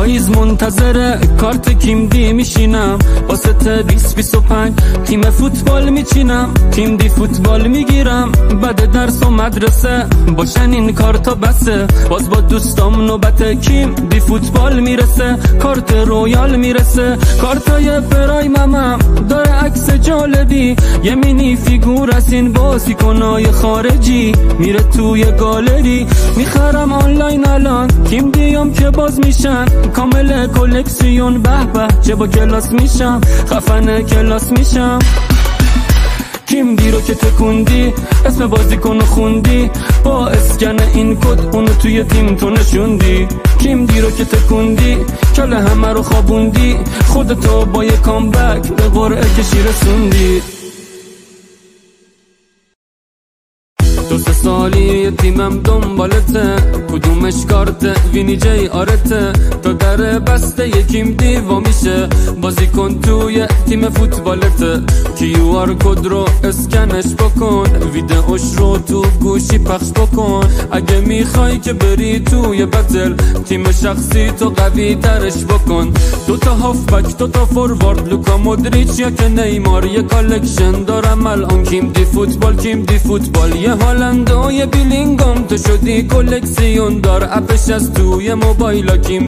پاییز منتظر کارت کیم دی میشینم، واسه 2025 تیم فوتبال میچینم، تیم دی فوتبال میگیرم بعد درس و مدرسه، باشن این کارتا بسه، باز با دوستام نوبت کیم دی فوتبال میرسه، کارت رویال میرسه، کارتای پرایمم داره عکس جالبی، یه مینی فیگور از این بازیکنای خارجی میره توی گالری، میخرم آنلاین الان کیم دیام که باز میشن، کامل کلکسیون به به چه با کلاس میشم، خفن کلاس میشم. کیم دی رو که تکوندی اسم بازیکنو خوندی، با اسکن این کد اونو توی تیم تو نشوندی، کیم دی رو که تکوندی کل همه رو خوابوندی، خودتو با یه کامبک به قرعه کشی رسوندی. 2-3 سالی یه تیمم دنبالته، کدومش کارته وینی جی آرته، تا در بسته یکیم دیوا میشه، بازی کن توی تیم فوتبالته، QR کد رو اسکنش بکن، ویدئوش رو تو گوشی پخش بکن، اگه میخوای که بری توی بتل تیم شخصی تو قوی ترش بکن، 2 هافبک 2 فوروارد لوکا مودریچ یا که نیمار، یه کالکشن دارم الان کیم دی فوتبال، کیم دی فوتبال یه هالند و یه بیلینگام، تو شدی کلکسیون دار اپش از توی موبایل کیم